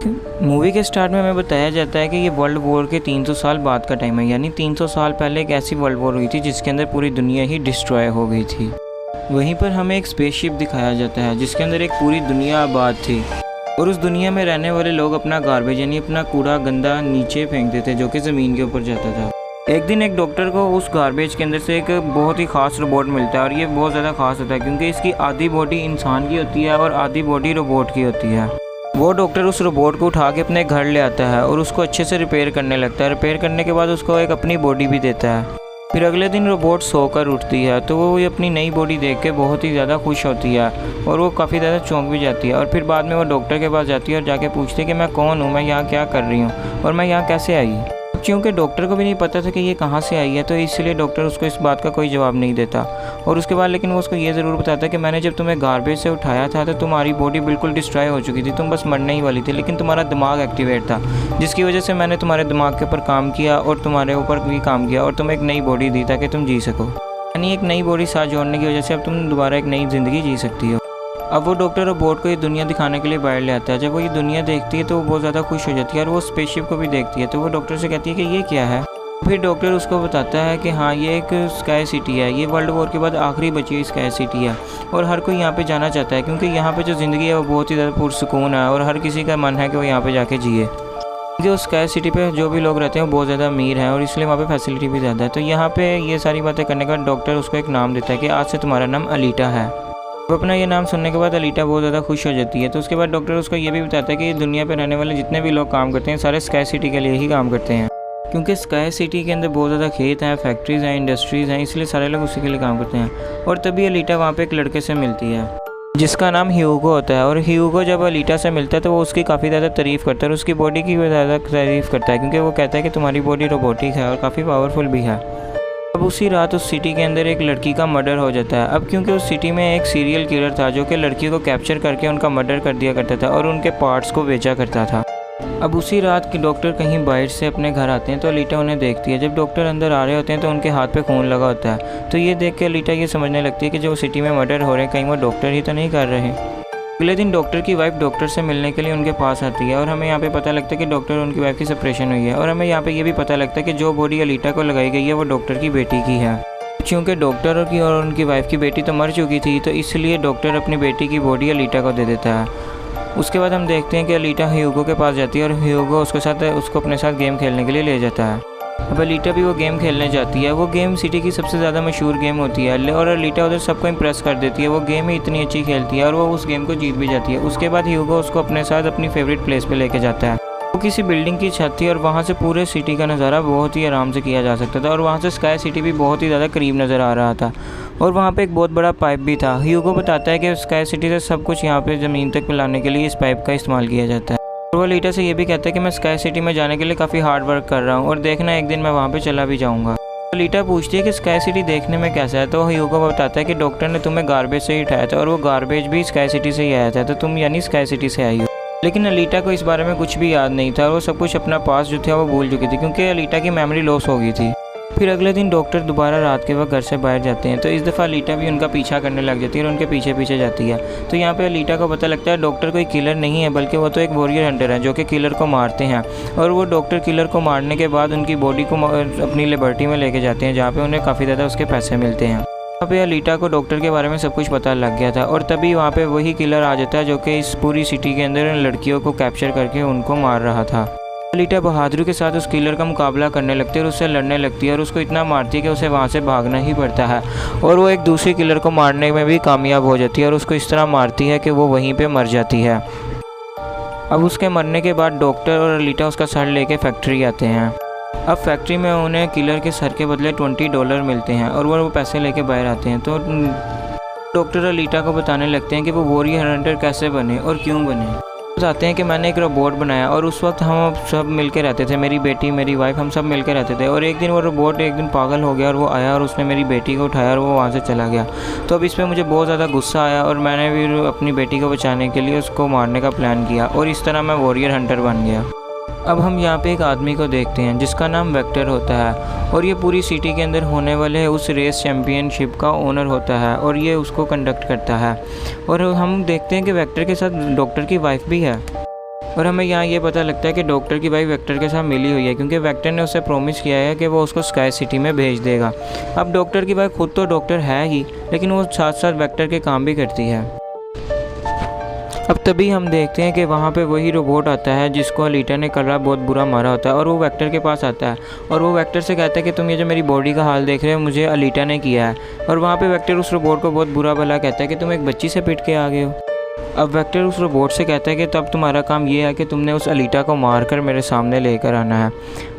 Movie के start में हमें बताया जाता है कि ये वर्ल्ड वॉर के 300 साल बाद का टाइम है, यानी 300 साल पहले एक ऐसी वर्ल्ड वॉर हुई थी जिसके अंदर पूरी दुनिया ही डिस्ट्रॉय हो गई थी। वहीं पर हमें एक स्पेसशिप दिखाया जाता है जिसके अंदर एक पूरी दुनिया आबाद थी और उस दुनिया में रहने वाले लोग अपना गार्बेज यानी अपना कूड़ा गंदा नीचे फेंकते थे जो कि ज़मीन के ऊपर जाता था। एक दिन एक डॉक्टर को उस गार्बेज के अंदर से एक बहुत ही ख़ास रोबोट मिलता है और ये बहुत ज़्यादा ख़ास होता है क्योंकि इसकी आधी बॉडी इंसान की होती है और आधी बॉडी रोबोट की होती है। वो डॉक्टर उस रोबोट को उठा के अपने घर ले आता है और उसको अच्छे से रिपेयर करने लगता है। रिपेयर करने के बाद उसको एक अपनी बॉडी भी देता है। फिर अगले दिन रोबोट सोकर उठती है तो वो अपनी नई बॉडी देख के बहुत ही ज़्यादा खुश होती है और वो काफ़ी ज़्यादा चौंक भी जाती है। और फिर बाद में वो डॉक्टर के पास जाती है और जाके पूछती है कि मैं कौन हूँ, मैं यहाँ क्या कर रही हूँ और मैं यहाँ कैसे आई। क्योंकि डॉक्टर को भी नहीं पता था कि ये कहाँ से आई है, तो इसलिए डॉक्टर उसको इस बात का कोई जवाब नहीं देता। और उसके बाद लेकिन वो उसको ये ज़रूर बताता है कि मैंने जब तुम्हें गार्बेज से उठाया था तो तुम्हारी बॉडी बिल्कुल डिस्ट्रॉय हो चुकी थी, तुम बस मरने ही वाली थी, लेकिन तुम्हारा दिमाग एक्टिवेट था जिसकी वजह से मैंने तुम्हारे दिमाग के ऊपर काम किया और तुम्हारे ऊपर भी काम किया और तुम्हें एक नई बॉडी दी ताकि तुम जी सको। यानी एक नई बॉडी साथ जोड़ने की वजह से अब तुम दोबारा एक नई ज़िंदगी जी सकती हो। अब वो डॉक्टर रोबोट को ये दुनिया दिखाने के लिए बाहर ले आता है। जब वो ये दुनिया देखती है तो वो बहुत ज़्यादा खुश हो जाती है और वो स्पेसशिप को भी देखती है। तो वो डॉक्टर से कहती है कि ये क्या है। फिर डॉक्टर उसको बताता है कि हाँ ये एक स्काई सिटी है, ये वर्ल्ड वॉर के बाद आखिरी बची हुई स्काई सिटी है और हर कोई यहाँ पे जाना चाहता है क्योंकि यहाँ पे जो ज़िंदगी है वो बहुत ही ज़्यादा पुरसुकून है और हर किसी का मन है कि वो यहाँ पे जाके जिए। क्योंकि उस स्काई सिटी पे जो भी लोग रहते हैं वो बहुत ज़्यादा अमीर हैं और इसलिए वहाँ पे फैसिलिटी भी ज़्यादा है। तो यहाँ पे ये सारी बातें करने के बाद डॉक्टर उसको एक नाम देता है कि आज से तुम्हारा नाम अलीटा है। वो अपना ये नाम सुनने के बाद अलीटा बहुत ज़्यादा खुश हो जाती है। तो उसके बाद डॉक्टर उसको ये भी बताता है कि दुनिया पे रहने वाले जितने भी लोग काम करते हैं सारे स्काई सिटी के लिए ही काम करते हैं क्योंकि स्काई सिटी के अंदर बहुत ज़्यादा खेत हैं, फैक्ट्रीज़ हैं, इंडस्ट्रीज़ हैं, इसलिए सारे लोग उसी के लिए काम करते हैं। और तभी अलीटा वहाँ पे एक लड़के से मिलती है जिसका नाम ह्यूगो होता है और ह्यूगो जब अलीटा से मिलता है तो वो उसकी काफ़ी ज़्यादा तारीफ़ करता है और उसकी बॉडी की ज़्यादा तारीफ़ करता है क्योंकि वो कहता है कि तुम्हारी बॉडी रोबोटिक है और काफ़ी पावरफुल भी है। अब उसी रात उस सिटी के अंदर एक लड़की का मर्डर हो जाता है। अब क्योंकि उस सिटी में एक सीरियल किलर था जो कि लड़कियों को कैप्चर करके उनका मर्डर कर दिया करता था और उनके पार्ट्स को बेचा करता था। अब उसी रात के डॉक्टर कहीं बाहर से अपने घर आते हैं तो अलीटा उन्हें देखती है। जब डॉक्टर अंदर आ रहे होते हैं तो उनके हाथ पे खून लगा होता है। तो ये देख के अलीटा ये समझने लगती है कि जो सिटी में मर्डर हो रहे हैं कहीं वो डॉक्टर ही तो नहीं कर रहे। अगले दिन डॉक्टर की वाइफ डॉक्टर से मिलने के लिए उनके पास आती है और हमें यहाँ पे पता लगता है कि डॉक्टर और उनकी वाइफ की सेपरेशन हुई है। और हमें यहाँ पे ये भी पता लगता है कि जो बॉडी अलीटा को लगाई गई है वो डॉक्टर की बेटी की है। क्योंकि डॉक्टर की और उनकी वाइफ की बेटी तो मर चुकी थी तो इसलिए डॉक्टर अपनी बेटी की बॉडी अलीटा को दे देता है। उसके बाद हम देखते हैं कि अलीटा ह्यूगो के पास जाती है और ह्यूगो उसको अपने साथ गेम खेलने के लिए ले जाता है। अब अलीटा भी वो गेम खेलने जाती है। वो गेम सिटी की सबसे ज़्यादा मशहूर गेम होती है और अलीटा उधर सबको इम्प्रेस कर देती है। वो गेम ही इतनी अच्छी खेलती है और वो उस गेम को जीत भी जाती है। उसके बाद ह्यूगो उसको अपने साथ अपनी फेवरेट प्लेस पे लेके जाता है। वो किसी बिल्डिंग की छत थी और वहाँ से पूरे सिटी का नज़ारा बहुत ही आराम से किया जा सकता था और वहाँ से स्काई सिटी भी बहुत ही ज़्यादा करीब नज़र आ रहा था और वहाँ पे एक बहुत बड़ा पाइप भी था। ह्यूगो बताता है कि स्काई सिटी से सब कुछ यहाँ पे ज़मीन तक मिलाने के लिए इस पाइप का इस्तेमाल किया जाता है। और वो अलीटा से ये भी कहता है कि मैं स्काई सिटी में जाने के लिए काफ़ी हार्ड वर्क कर रहा हूँ और देखना एक दिन मैं वहाँ पर चला भी जाऊँगा। अलीटा पूछती है कि स्काई सिटी देखने में कैसा है तो ह्यूगो बताता है कि डॉक्टर ने तुम्हें गार्बेज से ही उठाया था और वो गार्बेज भी स्काई सिटी से ही आया था, तो तुम यानी स्काई सिटी से आई हो। लेकिन अलीटा को इस बारे में कुछ भी याद नहीं था और वो सब कुछ अपना पास जो था वो भूल चुकी थी क्योंकि अलीटा की मेमोरी लॉस हो गई थी। फिर अगले दिन डॉक्टर दोबारा रात के वक्त घर से बाहर जाते हैं तो इस दफ़ा अलीटा भी उनका पीछा करने लग जाती है और उनके पीछे पीछे जाती है। तो यहाँ पे अलीटा को पता लगता है डॉक्टर कोई किलर नहीं है बल्कि वो तो एक वॉरियर हंटर है जो कि किलर को मारते हैं। और वो डॉक्टर किलर को मारने के बाद उनकी बॉडी को अपनी लिबर्टी में लेके जाते हैं जहाँ पे उन्हें काफ़ी ज़्यादा उसके पैसे मिलते हैं। वहाँ पे अलीटा को डॉक्टर के बारे में सब कुछ पता लग गया था और तभी वहाँ पे वही किलर आ जाता है जो कि इस पूरी सिटी के अंदर लड़कियों को कैप्चर करके उनको मार रहा था। अलीटा बहादुरी के साथ उस किलर का मुकाबला करने लगती है और उससे लड़ने लगती है और उसको इतना मारती है कि उसे वहाँ से भागना ही पड़ता है और वो एक दूसरे किलर को मारने में भी कामयाब हो जाती है और उसको इस तरह मारती है कि वो वहीं पे मर जाती है। अब उसके मरने के बाद डॉक्टर और अलीटा उसका सर लेके फैक्ट्री आते हैं। अब फैक्ट्री में उन्हें किलर के सर के बदले $20 मिलते हैं और वो पैसे लेके बाहर आते हैं। तो डॉक्टर अलीटा को बताने लगते हैं कि वो वॉरियर हंटर कैसे बने और क्यों बने। बताते हैं कि मैंने एक रोबोट बनाया और उस वक्त हम सब मिलकर रहते थे, मेरी बेटी मेरी वाइफ हम सब मिलकर रहते थे और एक दिन वो रोबोट एक दिन पागल हो गया और वो आया और उसने मेरी बेटी को उठाया और वो वहाँ से चला गया। तो अब इस पर मुझे बहुत ज़्यादा गुस्सा आया और मैंने भी अपनी बेटी को बचाने के लिए उसको मारने का प्लान किया और इस तरह मैं वॉरियर हंटर बन गया। अब हम यहाँ पे एक आदमी को देखते हैं जिसका नाम वेक्टर होता है और ये पूरी सिटी के अंदर होने वाले उस रेस चैम्पियनशिप का ओनर होता है और ये उसको कंडक्ट करता है। और हम देखते हैं कि वेक्टर के साथ डॉक्टर की वाइफ भी है। और हमें यहाँ ये पता लगता है कि डॉक्टर की वाइफ वेक्टर के साथ मिली हुई है, क्योंकि वेक्टर ने उसे प्रॉमिस किया है कि वो उसको स्काई सिटी में भेज देगा। अब डॉक्टर की वाइफ खुद तो डॉक्टर है ही, लेकिन वो साथ साथ वेक्टर के काम भी करती है। अब तभी हम देखते हैं कि वहाँ पे वही रोबोट आता है जिसको अलीटा ने कल रात बहुत बुरा मारा होता है, और वो वेक्टर के पास आता है और वो वेक्टर से कहता है कि तुम ये जो मेरी बॉडी का हाल देख रहे हो मुझे अलीटा ने किया है। और वहाँ पे वेक्टर उस रोबोट को बहुत बुरा भला कहता है कि तुम एक बच्ची से पिट के आ गए हो। अब वेक्टर उस रोबोट से कहता है कि तब तुम्हारा काम ये है कि तुमने उस अलीटा को मार कर मेरे सामने लेकर आना है।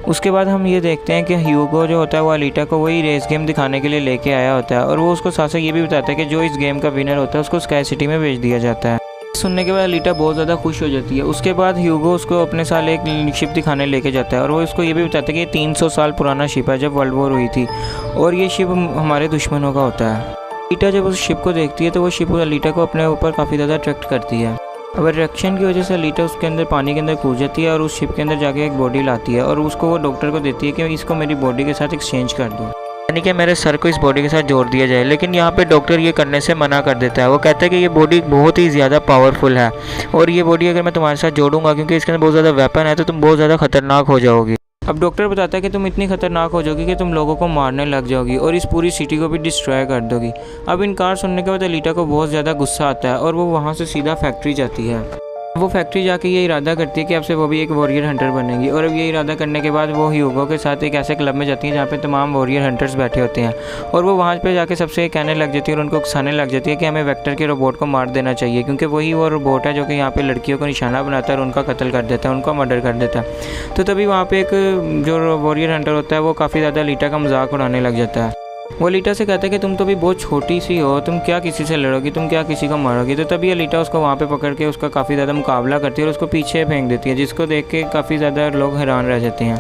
उसके बाद हम ये देखते हैं कि ह्यूगो जो होता है वो अलीटा को वही रेस गेम दिखाने के लिए लेके आया होता है, और वो उसको साथ साथ ये भी बताता है कि जो इस गेम का विनर होता है उसको स्काई सिटी में भेज दिया जाता है। सुनने के बाद अलीटा बहुत ज़्यादा खुश हो जाती है। उसके बाद ह्यूगो उसको अपने साथ एक शिप दिखाने लेके जाता है, और वो उसको ये भी बताता है कि 300 साल पुराना शिप है जब वर्ल्ड वॉर हुई थी, और ये शिप हमारे दुश्मनों का होता है। अलीटा जब उस शिप को देखती है तो वो शिप अलीटा को अपने ऊपर काफ़ी ज़्यादा अट्रैक्ट करती है। अब अट्रैक्शन की वजह से अलीटा उसके अंदर पानी के अंदर कूद जाती है और उस शिप के अंदर जाके एक बॉडी लाती है, और उसको वो डॉक्टर को देती है कि इसको मेरी बॉडी के साथ एक्सचेंज कर दो, यानी कि मेरे सर को इस बॉडी के साथ जोड़ दिया जाए। लेकिन यहाँ पे डॉक्टर ये करने से मना कर देता है। वो कहता है कि ये बॉडी बहुत ही ज़्यादा पावरफुल है, और ये बॉडी अगर मैं तुम्हारे साथ जोड़ूंगा क्योंकि इसके अंदर बहुत ज़्यादा वेपन है तो तुम बहुत ज़्यादा खतरनाक हो जाओगी। अब डॉक्टर बताता है कि तुम इतनी खतरनाक हो जाओगी कि तुम लोगों को मारने लग जाओगी और इस पूरी सिटी को भी डिस्ट्रॉय कर दोगी। अब इनकार सुनने के बाद अलीटा को बहुत ज़्यादा गुस्सा आता है और वो वहाँ से सीधा फैक्ट्री जाती है। वो फैक्ट्री जाके ये इरादा करती है कि अब से वो भी एक वॉरियर हंटर बनेगी, और अब ये इरादा करने के बाद वो ह्यूगो के साथ एक ऐसे क्लब में जाती है जहाँ पे तमाम वॉरियर हंटर्स बैठे होते हैं, और वो वहाँ पे जाके सबसे कहने लग जाती है और उनको उकसाने लग जाती है कि हमें वेक्टर के रोबोट को मार देना चाहिए, क्योंकि वही वो रोबोट है जो कि यहाँ पे लड़कियों को निशाना बनाता है और उनका कत्ल कर देता है, उनका मर्डर कर देता है। तो तभी वहाँ पर एक जो वॉरियर हंटर होता है वो काफ़ी ज़्यादा अलीटा का मजाक उड़ाने लग जाता है। वो अलीटा से कहता है कि तुम तो भी बहुत छोटी सी हो, तुम क्या किसी से लड़ोगी, तुम क्या किसी को मारोगी। तो तभी अलीटा उसको वहाँ पे पकड़ के उसका काफ़ी ज़्यादा मुकाबला करती है और उसको पीछे फेंक देती है, जिसको देख के काफ़ी ज़्यादा लोग हैरान रह जाते हैं।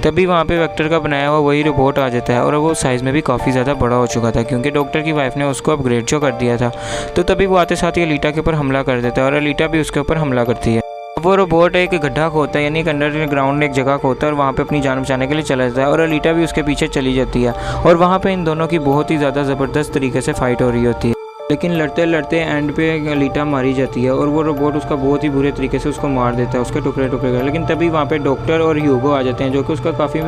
तभी वहाँ पे वेक्टर का बनाया हुआ वही रोबोट आ जाता है, और वो साइज़ में भी काफ़ी ज़्यादा बड़ा हो चुका था क्योंकि डॉक्टर की वाइफ ने उसको अपग्रेड जो कर दिया था। तो तभी वो आते साथ ही अलीटा के ऊपर हमला कर देता है और अलीटा भी उसके ऊपर हमला करती है। वो रोबोट एक गड्ढा खोदता है, यानी एक अंडरग्राउंड एक जगह खोदता है और वहाँ पे अपनी जान बचाने के लिए चला जाता है, और अलीटा भी उसके पीछे चली जाती है, और वहाँ पे इन दोनों की बहुत ही ज़्यादा ज़बरदस्त तरीके से फाइट हो रही होती है। लेकिन लड़ते लड़ते एंड पे अलीटा मारी जाती है और वो रोबोट उसका बहुत ही बुरे तरीके से उसको मार देता है, उसके टुकड़े टुकड़े कर। लेकिन तभी वहाँ पे डॉक्टर और ह्यूगो आ जाते हैं जो कि उसका काफ़ी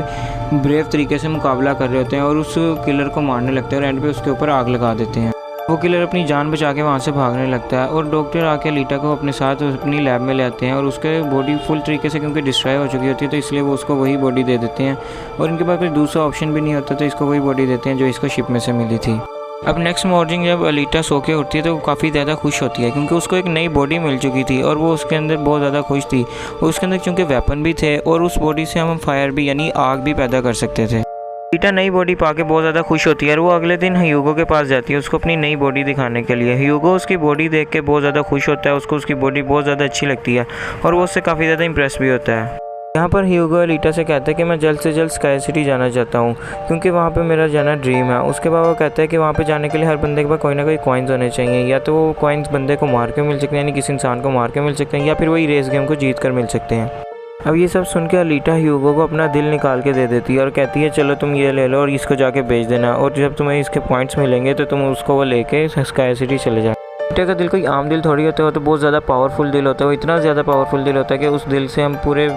ब्रेव तरीके से मुकाबला कर रहे होते हैं और उस किलर को मारने लगते हैं और एंड पे उसके ऊपर आग लगा देते हैं। वो किलर अपनी जान बचा के वहाँ से भागने लगता है, और डॉक्टर आके अलीटा को अपने साथ अपनी लैब में ले आते हैं, और उसके बॉडी फुल तरीके से क्योंकि डिस्ट्रॉय हो चुकी होती है तो इसलिए वो उसको वही बॉडी दे देते हैं, और इनके पास कोई दूसरा ऑप्शन भी नहीं होता तो इसको वही बॉडी देते हैं जो इसको शिप में से मिली थी। अब नेक्स्ट मॉर्निंग जब अलीटा सो के उठती है तो वो काफ़ी ज़्यादा खुश होती है क्योंकि उसको एक नई बॉडी मिल चुकी थी और वो उसके अंदर बहुत ज़्यादा खुश थी। उसके अंदर चूँकि वेपन भी थे और उस बॉडी से हम फायर भी यानी आग भी पैदा कर सकते थे। अलीटा नई बॉडी पाके बहुत ज़्यादा खुश होती है और वो अगले दिन ह्यूगो के पास जाती है उसको अपनी नई बॉडी दिखाने के लिए। ह्यूगो उसकी बॉडी देख के बहुत ज़्यादा खुश होता है, उसको उसकी बॉडी बहुत ज़्यादा अच्छी लगती है और वो उससे काफ़ी ज़्यादा इंप्रेस भी होता है। यहाँ पर ह्यूगो अलीटा से कहता है कि मैं जल्द से जल्द स्काई सिटी जाना चाहता हूँ क्योंकि वहाँ पे मेरा जाना ड्रीम है। उसके बाद वो कहता है कि वहाँ पे जाने के लिए हर बंदे के पास कोई ना कोई कॉइन्स होने चाहिए, या तो वो कॉइन्स बंदे को मार के मिल सकते हैं यानी किसी इंसान को मार के मिल सकते हैं, या फिर वही रेस गेम को जीत कर मिल सकते हैं। अब ये सब सुन के अलीटा ह्यूगो को अपना दिल निकाल के दे देती है और कहती है चलो तुम ये ले लो और इसको जाके बेच देना, और जब तुम्हें इसके पॉइंट्स मिलेंगे तो तुम उसको वो लेके स्काई सिटी चले जाओ। अलीटा का दिल कोई आम दिल थोड़ी होता है, तो बहुत ज़्यादा पावरफुल दिल होता है। वो इतना ज़्यादा पावरफुल दिल होता है कि उस दिल से हम पूरे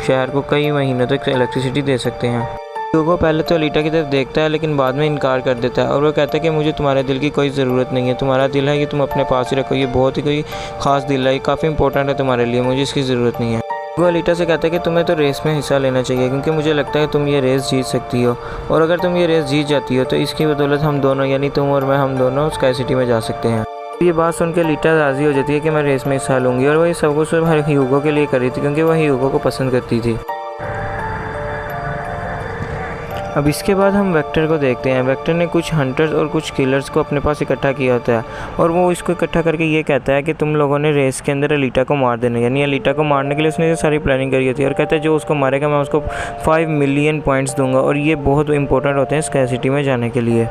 शहर को कई महीनों तक इलेक्ट्रिसिटी दे सकते हैं। ह्यूगो पहले तो अलीटा की तरफ देखता है लेकिन बाद में इनकार कर देता है और वो कहता है कि मुझे तुम्हारे दिल की कोई ज़रूरत नहीं है, तुम्हारा दिल है ये तुम अपने पास ही रखो, ये बहुत ही कोई ख़ास दिल है, ये काफ़ी इंपॉर्टेंट है तुम्हारे लिए, मुझे इसकी ज़रूरत नहीं है। वो अलीटा से कहता है कि तुम्हें तो रेस में हिस्सा लेना चाहिए क्योंकि मुझे लगता है तुम ये रेस जीत सकती हो, और अगर तुम ये रेस जीत जाती हो तो इसकी बदौलत हम दोनों यानी तुम और मैं हम दोनों स्काई सिटी में जा सकते हैं। ये बात सुन के अलीटा राज़ी हो जाती है कि मैं रेस में हिस्सा लूँगी, और वह सब कुछ सिर्फ ह्यूगो के लिए कर रही थी क्योंकि वह ह्यूगो को पसंद करती थी। अब इसके बाद हम वेक्टर को देखते हैं। वेक्टर ने कुछ हंटर्स और कुछ किलर्स को अपने पास इकट्ठा किया होता है और वो इसको इकट्ठा करके ये कहता है कि तुम लोगों ने रेस के अंदर अलीटा को मार देना, यानी अलीटा को मारने के लिए उसने ये सारी प्लानिंग करी होती है, और कहता है जो उसको मारेगा मैं उसको 5 मिलियन पॉइंट्स दूंगा, और ये बहुत इंपॉर्टेंट होते हैं स्काई सिटी में जाने के लिए।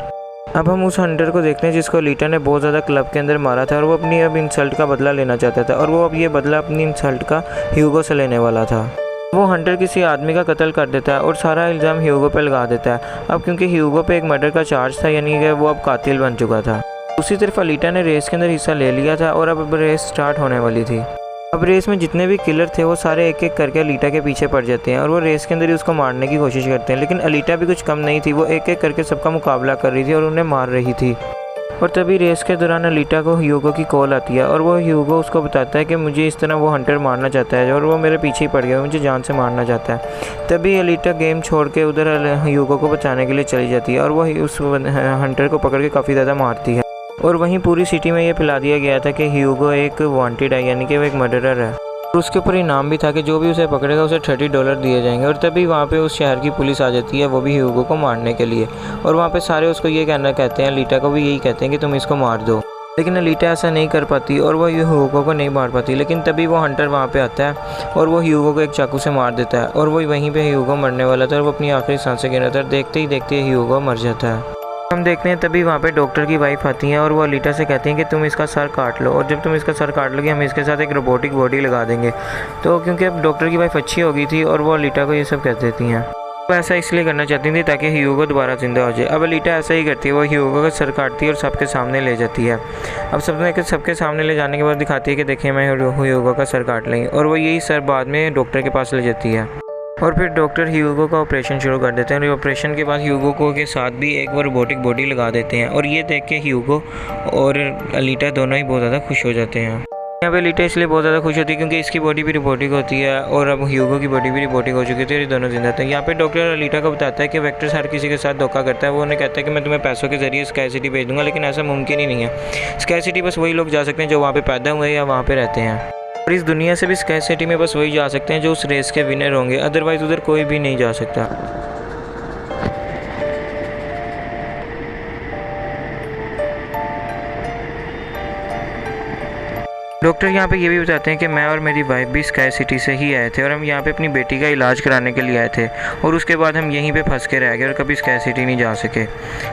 अब हम उस हंटर को देखते हैं जिसको अलीटा ने बहुत ज़्यादा क्लब के अंदर मारा था और वो अपनी अब इंसल्ट का बदला लेना चाहता था, और वो अब ये बदला अपनी इंसल्ट का ह्यूगो से लेने वाला था। वो हंटर किसी आदमी का कत्ल कर देता है और सारा इल्ज़ाम ह्यूगो पे लगा देता है। अब क्योंकि ह्यूगो पे एक मर्डर का चार्ज था यानी कि वो अब कातिल बन चुका था। दूसरी तरफ अलीटा ने रेस के अंदर हिस्सा ले लिया था और अब रेस स्टार्ट होने वाली थी। अब रेस में जितने भी किलर थे वो सारे एक एक करके अलीटा के पीछे पड़ जाते हैं और वो रेस के अंदर ही उसको मारने की कोशिश करते हैं। लेकिन अलीटा भी कुछ कम नहीं थी, वो एक एक करके सबका मुकाबला कर रही थी और उन्हें मार रही थी। और तभी रेस के दौरान अलीटा को ह्यूगो की कॉल आती है और वो ह्यूगो उसको बताता है कि मुझे इस तरह वो हंटर मारना चाहता है और वो मेरे पीछे ही पड़ गया, मुझे जान से मारना चाहता है। तभी अलीटा गेम छोड़ के उधर ह्यूगो को बचाने के लिए चली जाती है और वो उस हंटर को पकड़ के काफ़ी ज़्यादा मारती है। और वहीं पूरी सिटी में ये पिला दिया गया था कि ह्यूगो एक वांटेड है, यानी कि वो एक मर्डरर है। और उसके ऊपर इनाम भी था कि जो भी उसे पकड़ेगा उसे $30 दिए जाएंगे। और तभी वहाँ पे उस शहर की पुलिस आ जाती है, वो भी ह्यूगो को मारने के लिए। और वहाँ पे सारे उसको ये कहते हैं, अलीटा को भी यही कहते हैं कि तुम इसको मार दो। लेकिन अलीटा ऐसा नहीं कर पाती और वो ह्यूगो को नहीं मार पाती। लेकिन तभी वो हंटर वहाँ पे आता है और वो ह्यूगो को एक चाकू से मार देता है और वो वहीं पे ह्यूगो मरने वाला था और वो अपनी आखिरी सांसें गिन रहा था। देखते ही देखते ह्यूगो मर जाता है। हम देखते हैं तभी वहाँ पे डॉक्टर की वाइफ आती हैं और वो अलीटा से कहती हैं कि तुम इसका सर काट लो और जब तुम इसका सर काट लोगे हम इसके साथ एक रोबोटिक बॉडी लगा देंगे। तो क्योंकि अब डॉक्टर की वाइफ अच्छी हो गई थी और वो अलीटा को ये सब कह देती हैं। वो ऐसा इसलिए करना चाहती थी ताकि ह्यूगो दोबारा जिंदा हो जाए। अब अलीटा ऐसा ही करती है, वो ह्यूगो का सर काटती है और सबके सामने ले जाती है। अब सबके सामने ले जाने के बाद दिखाती है कि देखिए मैं ह्यूगो का सर काट लेंगी और वो यही सर बाद में डॉक्टर के पास ले जाती है। और फिर डॉक्टर ह्यूगो का ऑपरेशन शुरू कर देते हैं और ऑपरेशन के बाद ह्यूगो को के साथ भी एक वो रोबोटिक बॉडी लगा देते हैं। और ये देख के ह्यूगो और अलीटा दोनों ही बहुत ज़्यादा खुश हो जाते हैं। यहाँ पे अलीटा इसलिए बहुत ज़्यादा खुश होती है क्योंकि इसकी बॉडी भी रोबोटिक होती है और अब ह्यूगो की बॉडी भी रोबोटिक हो चुकी थी और ये दोनों जिंदा थे। यहाँ पे डॉक्टर अलीटा को बताता है कि वेक्टर हर किसी के साथ धोखा करता है। वो उन्हें कहता है कि मैं तुम्हें पैसों के जरिए स्काई सिटी भेज दूँगा, लेकिन ऐसा मुमकिन ही नहीं है। स्काई सिटी बस वही लोग जा सकते हैं जो वहाँ पर पैदा हुए या वहाँ पर रहते हैं। और इस दुनिया से भी स्काई सिटी में बस वही जा सकते हैं जो उस रेस के विनर होंगे, अदरवाइज उधर कोई भी नहीं जा सकता। डॉक्टर यहाँ पे ये भी बताते हैं कि मैं और मेरी वाइफ भी स्काई सिटी से ही आए थे और हम यहाँ पे अपनी बेटी का इलाज कराने के लिए आए थे और उसके बाद हम यहीं पे फंस के रह गए और कभी स्काई सिटी नहीं जा सके।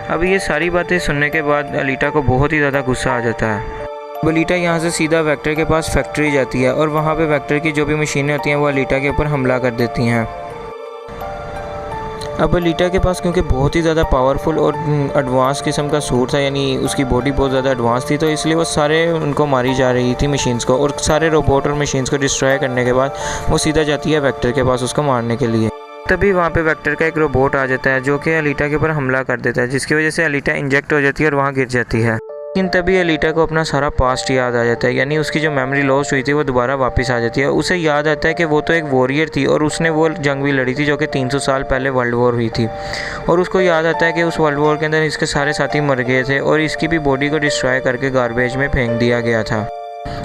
अब ये सारी बातें सुनने के बाद अलीटा को बहुत ही ज़्यादा गुस्सा आ जाता है। अलीटा यहाँ से सीधा वेक्टर के पास फैक्ट्री जाती है और वहाँ पे वेक्टर की जो भी मशीनें होती हैं वो अलीटा के ऊपर हमला कर देती हैं। अब अलीटा के पास क्योंकि बहुत ही ज़्यादा पावरफुल और एडवांस किस्म का सूट था, यानी उसकी बॉडी बहुत ज़्यादा एडवांस थी, तो इसलिए वो सारे उनको मारी जा रही थी मशीन्स को। और सारे रोबोट और मशीन्स को डिस्ट्रॉय करने के बाद वो सीधा जाती है वेक्टर के पास उसको मारने के लिए। तभी वहाँ पे वेक्टर का एक रोबोट आ जाता है जो कि अलीटा के ऊपर हमला कर देता है, जिसकी वजह से अलीटा इंजेक्ट हो जाती है और वहाँ गिर जाती है। लेकिन तभी अलीटा को अपना सारा पास्ट याद आ जाता है, यानी उसकी जो मेमोरी लॉस्ट हुई थी वो दोबारा वापस आ जाती है। उसे याद आता है कि वो तो एक वॉरियर थी और उसने वो जंग भी लड़ी थी जो कि 300 साल पहले वर्ल्ड वॉर हुई थी। और उसको याद आता है कि उस वर्ल्ड वॉर के अंदर इसके सारे साथी मर गए थे और इसकी भी बॉडी को डिस्ट्रॉय करके गार्बेज में फेंक दिया गया था।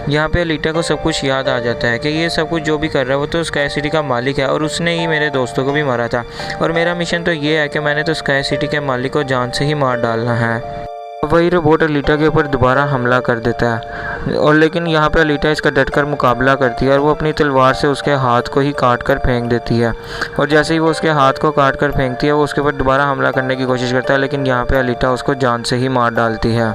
यहाँ पे अलीटा को सब कुछ याद आ जाता है कि ये सब कुछ जो भी कर रहा है वो तो स्काई सिटी का मालिक है और उसने ही मेरे दोस्तों को भी मारा था और मेरा मिशन तो ये है कि मैंने तो स्काई सिटी के मालिक को जान से ही मार डालना है। वही रोबोट अलीटा के ऊपर दोबारा हमला कर देता है और लेकिन यहाँ पे अलीटा इसका डटकर मुकाबला करती है और वो अपनी तलवार से उसके हाथ को ही काट कर फेंक देती है। और जैसे ही वो उसके हाथ को काट कर फेंकती है वो उसके ऊपर दोबारा हमला करने की कोशिश करता है, लेकिन यहाँ पे अलीटा उसको जान से ही मार डालती है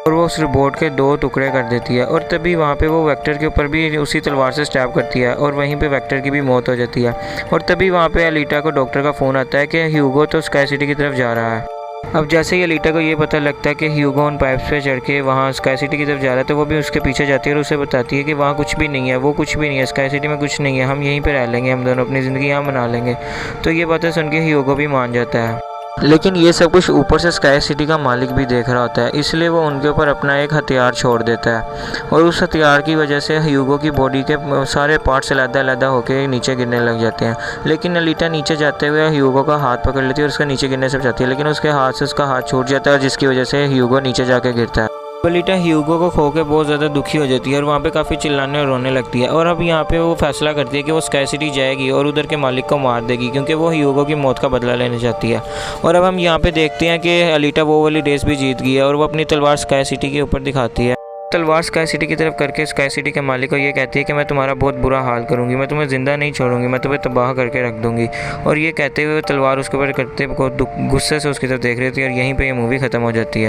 और वो उस रोबोट के 2 टुकड़े कर देती है। और तभी वहाँ पे वो वेक्टर के ऊपर भी उसी तलवार से स्टैब करती है और वहीं पे वेक्टर की भी मौत हो जाती है। और तभी वहाँ पे अलीटा को डॉक्टर का फ़ोन आता है कि ह्यूगो तो स्काई सिटी की तरफ जा रहा है। अब जैसे ही अलीटा को ये पता लगता है कि ह्यूगो उन पाइप्स पे चढ़ के वहाँ स्काई सिटी की तरफ जा रहा है तो वो भी उसके पीछे जाती है और उसे बताती है कि वहाँ कुछ भी नहीं है, वो कुछ भी नहीं है, स्काई सिटी में कुछ नहीं है, हम यहीं पे रह लेंगे, हम दोनों अपनी ज़िंदगी यहाँ बना लेंगे। तो ये बातें सुन के ह्यूगो भी मान जाता है। लेकिन ये सब कुछ ऊपर से स्काई सिटी का मालिक भी देख रहा होता है, इसलिए वो उनके ऊपर अपना एक हथियार छोड़ देता है और उस हथियार की वजह से ह्यूगो की बॉडी के सारे पार्ट्स अलग-अलग होकर नीचे गिरने लग जाते हैं। लेकिन अलीटा नीचे जाते हुए ह्यूगो का हाथ पकड़ लेती है और उसका नीचे गिरने से बचाती है, लेकिन उसके हाथ से उसका हाथ छूट जाता है जिसकी वजह से ह्यूगो नीचे जाके गिरता है। अलीटा ह्यूगो को खो के बहुत ज़्यादा दुखी हो जाती है और वहाँ पे काफ़ी चिल्लाने और रोने लगती है। और अब यहाँ पे वो फैसला करती है कि वो स्काई सिटी जाएगी और उधर के मालिक को मार देगी क्योंकि वो ह्यूगो की मौत का बदला लेना चाहती है। और अब हम यहाँ पे देखते हैं कि अलीटा वो वाली रेस भी जीत गई है और वो अपनी तलवार स्काई सिटी के ऊपर दिखाती है। तलवार स्काई सिटी की तरफ करके स्काई सिटी के मालिक को ये कहती है कि मैं तुम्हारा बहुत बुरा हाल करूँगी, मैं तुम्हें ज़िंदा नहीं छोड़ूंगी, मैं तुम्हें तबाह करके रख दूँगी। और ये कहते हुए तलवार उसके ऊपर करते गुस्से से उसकी तरफ देख रही थी और यहीं पर यह मूवी ख़त्म हो जाती है।